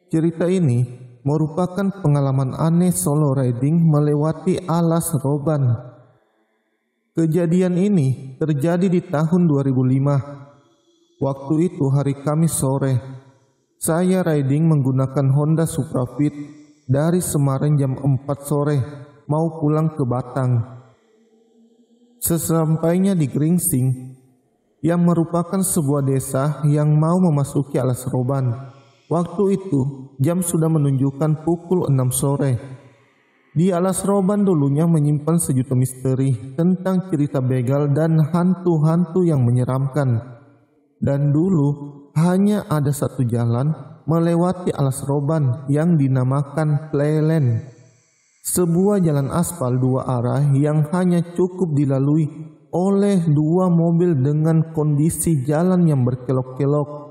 Cerita ini merupakan pengalaman aneh solo riding melewati alas Roban. Kejadian ini terjadi di tahun 2005. Waktu itu hari Kamis sore. Saya riding menggunakan Honda Supra Fit dari Semarang jam 4 sore mau pulang ke Batang. Sesampainya di Gringsing, yang merupakan sebuah desa yang mau memasuki alas Roban. Waktu itu jam sudah menunjukkan pukul 6 sore. Di alas Roban dulunya menyimpan sejuta misteri tentang cerita begal dan hantu-hantu yang menyeramkan. Dan dulu hanya ada satu jalan melewati alas Roban yang dinamakan Plelen. Sebuah jalan aspal dua arah yang hanya cukup dilalui oleh dua mobil dengan kondisi jalan yang berkelok-kelok.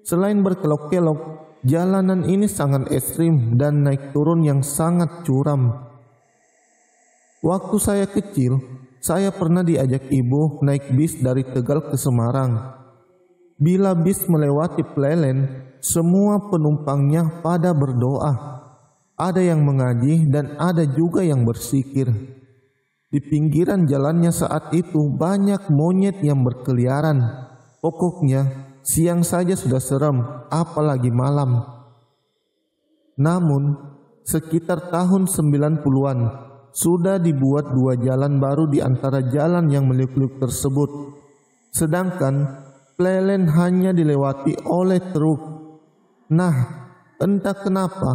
Selain berkelok-kelok, jalanan ini sangat ekstrim dan naik turun yang sangat curam. Waktu saya kecil, saya pernah diajak ibu naik bis dari Tegal ke Semarang. Bila bis melewati Plelen, semua penumpangnya pada berdoa. Ada yang mengaji dan ada juga yang bersikir. Di pinggiran jalannya saat itu banyak monyet yang berkeliaran. Pokoknya siang saja sudah seram, apalagi malam. Namun sekitar tahun 90-an sudah dibuat dua jalan baru di antara jalan yang meliuk-liuk tersebut. Sedangkan Plelen hanya dilewati oleh truk. Nah, entah kenapa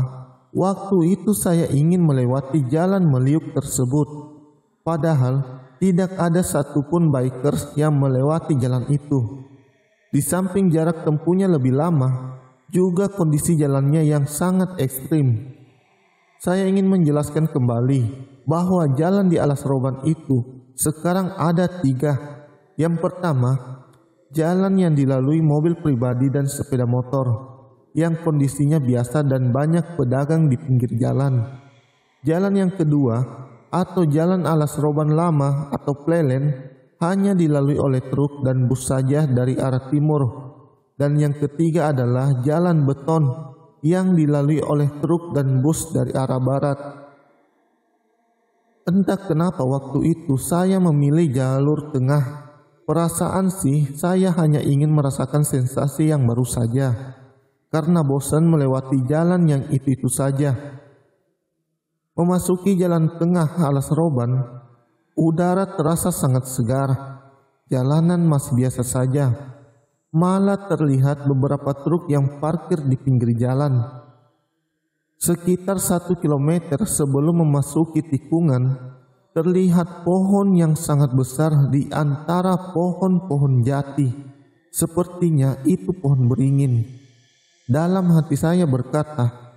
waktu itu saya ingin melewati jalan meliuk tersebut. Padahal tidak ada satupun bikers yang melewati jalan itu. Di samping jarak tempuhnya lebih lama, juga kondisi jalannya yang sangat ekstrim. Saya ingin menjelaskan kembali bahwa jalan di alas Roban itu sekarang ada 3. Yang pertama, jalan yang dilalui mobil pribadi dan sepeda motor yang kondisinya biasa dan banyak pedagang di pinggir jalan. Jalan yang kedua atau jalan alas Roban lama atau Plelen hanya dilalui oleh truk dan bus saja dari arah timur. Dan yang ketiga adalah jalan beton yang dilalui oleh truk dan bus dari arah barat. Entah kenapa waktu itu saya memilih jalur tengah. Perasaan sih saya hanya ingin merasakan sensasi yang baru saja. Karena bosan melewati jalan yang itu-itu saja. Memasuki jalan tengah alas Roban, udara terasa sangat segar. Jalanan masih biasa saja. Malah terlihat beberapa truk yang parkir di pinggir jalan. Sekitar 1 kilometer sebelum memasuki tikungan, terlihat pohon yang sangat besar di antara pohon-pohon jati. Sepertinya itu pohon beringin. Dalam hati saya berkata,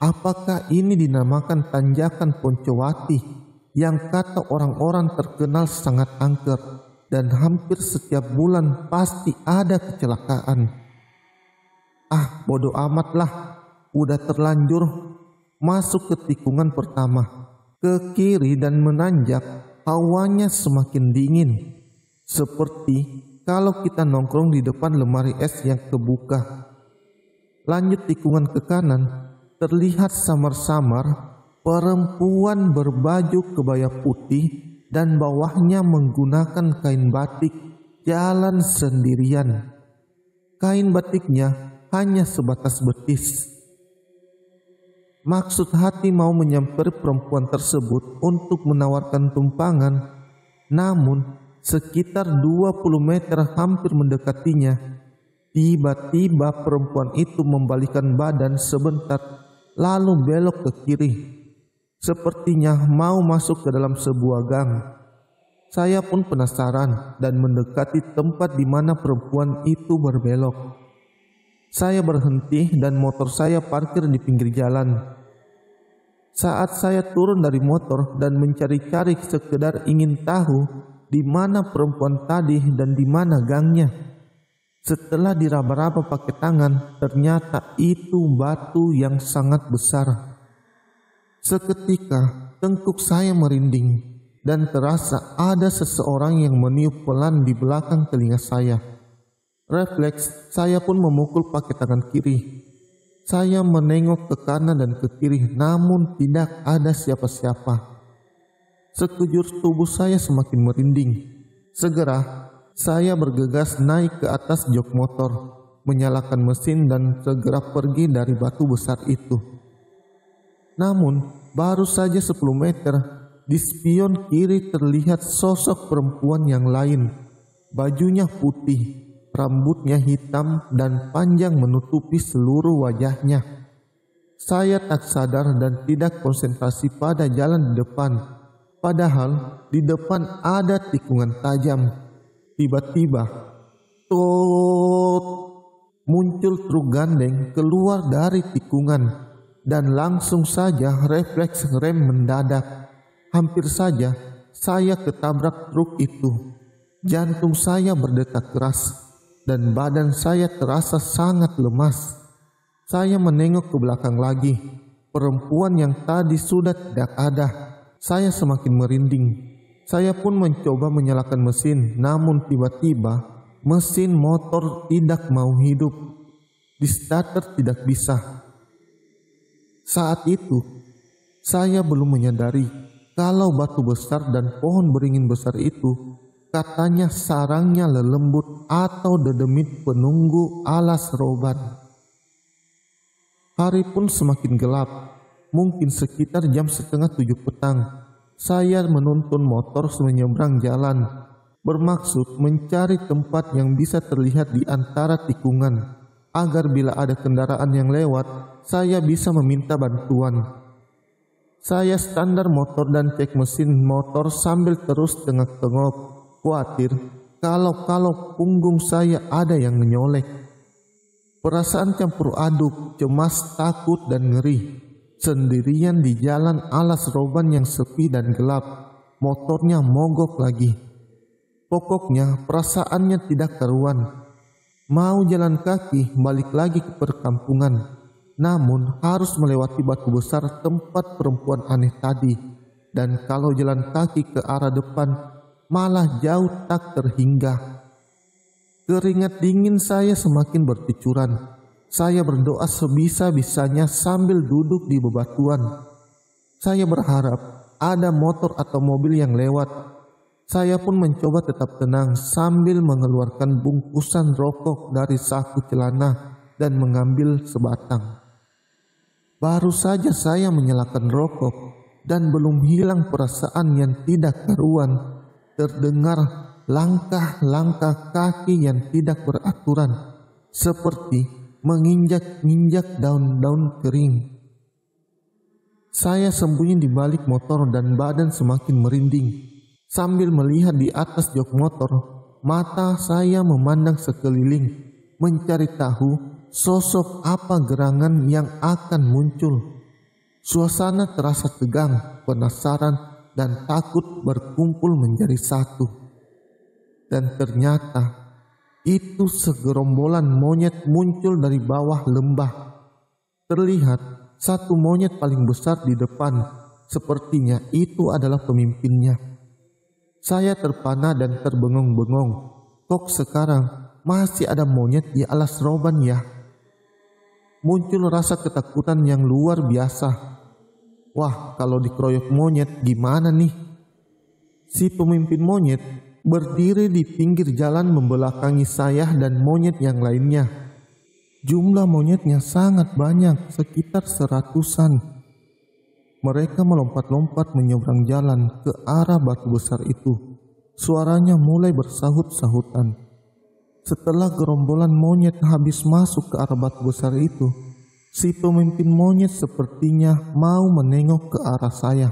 apakah ini dinamakan tanjakan Poncowati yang kata orang-orang terkenal sangat angker dan hampir setiap bulan pasti ada kecelakaan? Bodoh amat lah, udah terlanjur masuk ke tikungan pertama. Ke kiri dan menanjak, hawanya semakin dingin. Seperti kalau kita nongkrong di depan lemari es yang kebuka. Lanjut tikungan ke kanan, terlihat samar-samar perempuan berbaju kebaya putih dan bawahnya menggunakan kain batik jalan sendirian. Kain batiknya hanya sebatas betis. Maksud hati mau menyamper perempuan tersebut untuk menawarkan tumpangan, namun sekitar 20 meter hampir mendekatinya. Tiba-tiba perempuan itu membalikkan badan sebentar lalu belok ke kiri. Sepertinya mau masuk ke dalam sebuah gang. Saya pun penasaran dan mendekati tempat di mana perempuan itu berbelok. Saya berhenti dan motor saya parkir di pinggir jalan. Saat saya turun dari motor dan mencari-cari sekedar ingin tahu di mana perempuan tadi dan di mana gangnya. Setelah diraba-raba pakai tangan, ternyata itu batu yang sangat besar. Seketika tengkuk saya merinding dan terasa ada seseorang yang meniup pelan di belakang telinga saya. Refleks saya pun memukul pakai tangan kiri. Saya menengok ke kanan dan ke kiri, namun tidak ada siapa-siapa. Sekujur tubuh saya semakin merinding. Segera saya bergegas naik ke atas jok motor, menyalakan mesin dan segera pergi dari batu besar itu. Namun baru saja 10 meter, di spion kiri terlihat sosok perempuan yang lain. Bajunya putih, rambutnya hitam dan panjang menutupi seluruh wajahnya. Saya tak sadar dan tidak konsentrasi pada jalan di depan. Padahal di depan ada tikungan tajam. Tiba-tiba, tot, muncul truk gandeng keluar dari tikungan dan langsung saja refleks rem mendadak. Hampir saja saya ketabrak truk itu. Jantung saya berdetak keras dan badan saya terasa sangat lemas. Saya menengok ke belakang lagi. Perempuan yang tadi sudah tidak ada. Saya semakin merinding. Saya pun mencoba menyalakan mesin, namun tiba-tiba mesin motor tidak mau hidup. Di starter tidak bisa. Saat itu, saya belum menyadari kalau batu besar dan pohon beringin besar itu katanya sarangnya lelembut atau dedemit penunggu alas roban. Hari pun semakin gelap, mungkin sekitar jam 6:30 petang. Saya menuntun motor menyeberang jalan, bermaksud mencari tempat yang bisa terlihat di antara tikungan, agar bila ada kendaraan yang lewat, saya bisa meminta bantuan. Saya standar motor dan cek mesin motor sambil terus tengok-tengok, khawatir kalau punggung saya ada yang menyolek. Perasaan campur aduk, cemas, takut, dan ngeri. Sendirian di jalan alas roban yang sepi dan gelap, motornya mogok lagi. Pokoknya perasaannya tidak karuan. Mau jalan kaki balik lagi ke perkampungan, namun harus melewati batu besar tempat perempuan aneh tadi. Dan kalau jalan kaki ke arah depan, malah jauh tak terhingga. Keringat dingin saya semakin bercucuran. Saya berdoa sebisa-bisanya sambil duduk di bebatuan. Saya berharap ada motor atau mobil yang lewat. Saya pun mencoba tetap tenang sambil mengeluarkan bungkusan rokok dari saku celana dan mengambil sebatang. Baru saja saya menyalakan rokok dan belum hilang perasaan yang tidak karuan. Terdengar langkah-langkah kaki yang tidak beraturan, seperti menginjak-injak daun-daun kering. Saya sembunyi di balik motor dan badan semakin merinding. Sambil melihat di atas jok motor, mata saya memandang sekeliling, mencari tahu sosok apa gerangan yang akan muncul. Suasana terasa tegang, penasaran, dan takut berkumpul menjadi satu. Dan ternyata itu segerombolan monyet muncul dari bawah lembah. Terlihat satu monyet paling besar di depan, sepertinya itu adalah pemimpinnya. Saya terpana dan terbengong-bengong. Kok sekarang masih ada monyet di alas roban ya? Muncul rasa ketakutan yang luar biasa. Wah, kalau dikeroyok monyet gimana nih? Si pemimpin monyet berdiri di pinggir jalan membelakangi saya dan monyet yang lainnya. Jumlah monyetnya sangat banyak, sekitar 100-an. Mereka melompat-lompat menyeberang jalan ke arah batu besar itu. Suaranya mulai bersahut-sahutan. Setelah gerombolan monyet habis masuk ke arah batu besar itu, si pemimpin monyet sepertinya mau menengok ke arah saya.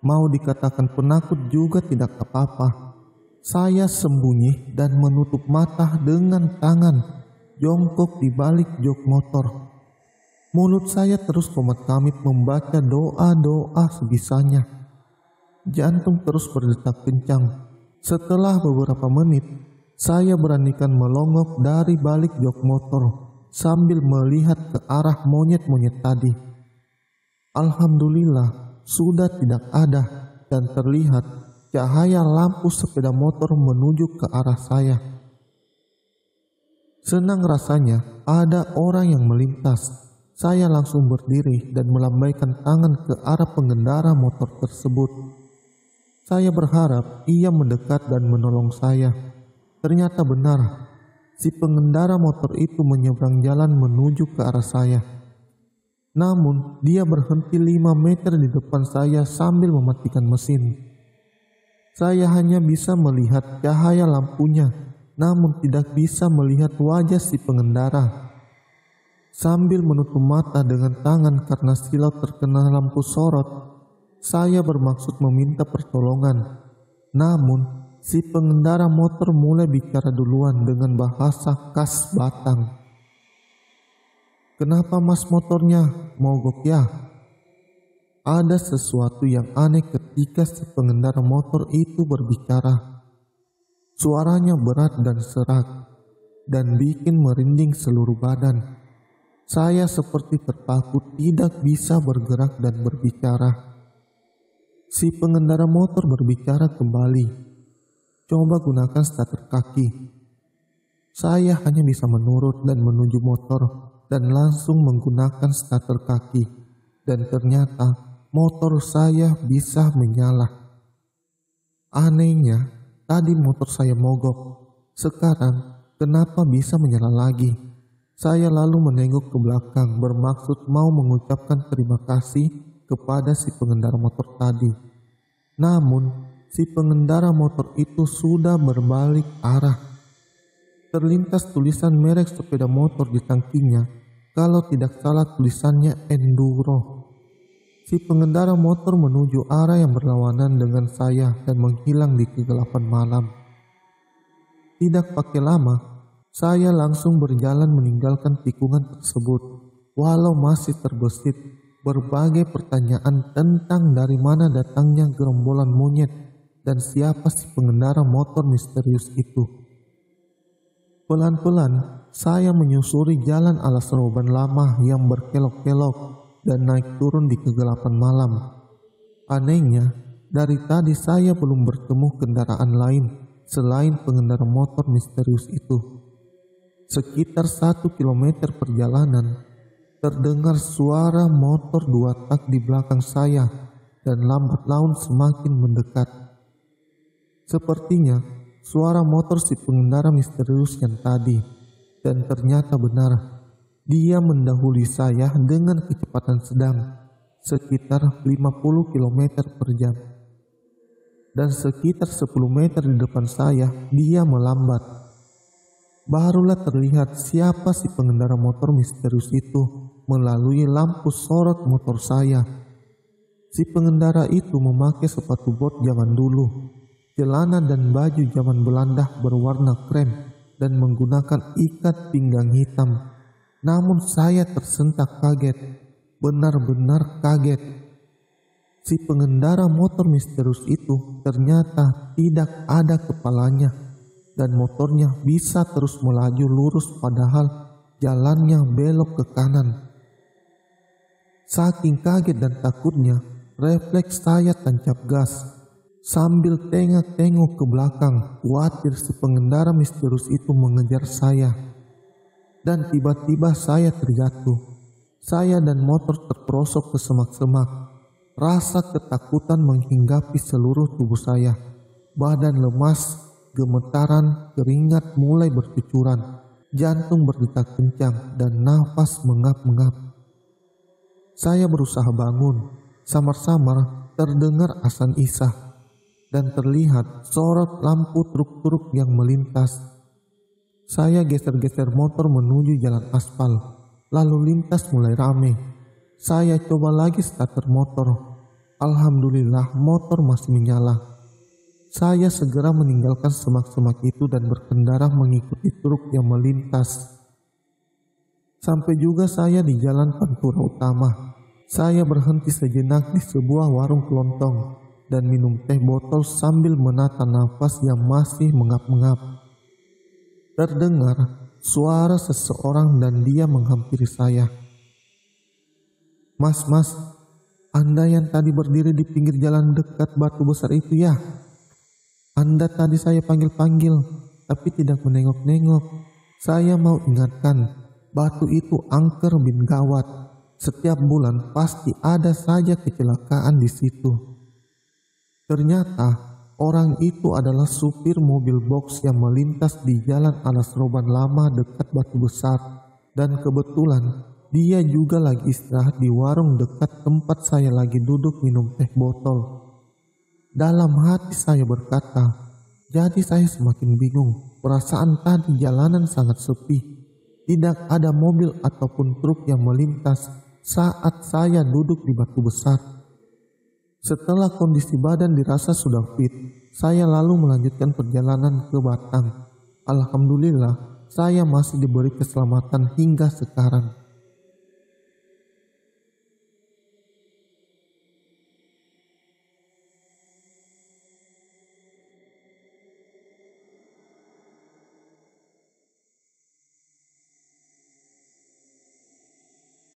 Mau dikatakan penakut juga tidak apa-apa. Saya sembunyi dan menutup mata dengan tangan, jongkok di balik jok motor. Mulut saya terus komat-kamit membaca doa-doa sebisanya. Jantung terus berdetak kencang. Setelah beberapa menit, saya beranikan melongok dari balik jok motor sambil melihat ke arah monyet-monyet tadi. Alhamdulillah, sudah tidak ada dan terlihat cahaya lampu sepeda motor menuju ke arah saya. Senang rasanya ada orang yang melintas. Saya langsung berdiri dan melambaikan tangan ke arah pengendara motor tersebut. Saya berharap ia mendekat dan menolong saya. Ternyata benar, si pengendara motor itu menyeberang jalan menuju ke arah saya. Namun dia berhenti 5 meter di depan saya sambil mematikan mesin. Saya hanya bisa melihat cahaya lampunya, namun tidak bisa melihat wajah si pengendara. Sambil menutup mata dengan tangan karena silau terkena lampu sorot, saya bermaksud meminta pertolongan. Namun, si pengendara motor mulai bicara duluan dengan bahasa khas Batang. "Kenapa mas motornya mogok ya?" Ada sesuatu yang aneh ketika si pengendara motor itu berbicara. Suaranya berat dan serak, dan bikin merinding seluruh badan. Saya seperti terpaku tidak bisa bergerak dan berbicara. Si pengendara motor berbicara kembali. "Coba gunakan starter kaki." Saya hanya bisa menurut dan menuju motor dan langsung menggunakan starter kaki. Dan ternyata motor saya bisa menyala. Anehnya, tadi motor saya mogok. Sekarang kenapa bisa menyala lagi? Saya lalu menengok ke belakang bermaksud mau mengucapkan terima kasih kepada si pengendara motor tadi. Namun, si pengendara motor itu sudah berbalik arah. Terlintas tulisan merek sepeda motor di tangkinya, kalau tidak salah tulisannya Enduro. Si pengendara motor menuju arah yang berlawanan dengan saya dan menghilang di kegelapan malam. Tidak pakai lama, saya langsung berjalan meninggalkan tikungan tersebut. Walau masih terbesit berbagai pertanyaan tentang dari mana datangnya gerombolan monyet dan siapa si pengendara motor misterius itu. Pelan-pelan saya menyusuri jalan ala seroban lama yang berkelok-kelok dan naik turun di kegelapan malam. Anehnya, dari tadi saya belum bertemu kendaraan lain selain pengendara motor misterius itu. Sekitar 1 kilometer perjalanan, terdengar suara motor 2 tak di belakang saya dan lambat laun semakin mendekat. Sepertinya suara motor si pengendara misterius yang tadi, dan ternyata benar. Dia mendahului saya dengan kecepatan sedang, sekitar 50 km per jam. Dan sekitar 10 meter di depan saya, dia melambat. Barulah terlihat siapa si pengendara motor misterius itu melalui lampu sorot motor saya. Si pengendara itu memakai sepatu bot zaman dulu, celana dan baju zaman Belanda berwarna krem, dan menggunakan ikat pinggang hitam. Namun saya tersentak kaget, benar-benar kaget. Si pengendara motor misterius itu ternyata tidak ada kepalanya. Dan motornya bisa terus melaju lurus padahal jalannya belok ke kanan. Saking kaget dan takutnya, refleks saya tancap gas. Sambil tengok-tengok ke belakang, khawatir si pengendara misterius itu mengejar saya. Dan tiba-tiba saya terjatuh. Saya dan motor terperosok ke semak-semak. Rasa ketakutan menghinggapi seluruh tubuh saya. Badan lemas, gemetaran, keringat mulai bercucuran, jantung berdetak kencang, dan nafas mengap-ngap. Saya berusaha bangun, samar-samar terdengar azan Isya, dan terlihat sorot lampu truk-truk yang melintas. Saya geser-geser motor menuju jalan aspal, lalu lintas mulai ramai. Saya coba lagi starter motor. Alhamdulillah motor masih menyala. Saya segera meninggalkan semak-semak itu dan berkendara mengikuti truk yang melintas. Sampai juga saya di jalan Pantura Utama. Saya berhenti sejenak di sebuah warung kelontong dan minum teh botol sambil menata nafas yang masih mengap-ngap. Terdengar suara seseorang dan dia menghampiri saya. Mas, Anda yang tadi berdiri di pinggir jalan dekat batu besar itu ya? Anda tadi saya panggil-panggil, tapi tidak menengok-nengok. Saya mau ingatkan, Batu itu angker bin gawat. Setiap bulan pasti ada saja kecelakaan di situ. Ternyata orang itu adalah supir mobil box yang melintas di Jalan Alas Roban Lama dekat Batu Besar. Dan kebetulan dia juga lagi istirahat di warung dekat tempat saya lagi duduk minum teh botol. Dalam hati saya berkata, jadi saya semakin bingung. Perasaan tadi jalanan sangat sepi. Tidak ada mobil ataupun truk yang melintas saat saya duduk di Batu Besar. Setelah kondisi badan dirasa sudah fit, saya lalu melanjutkan perjalanan ke Batang. Alhamdulillah, saya masih diberi keselamatan hingga sekarang.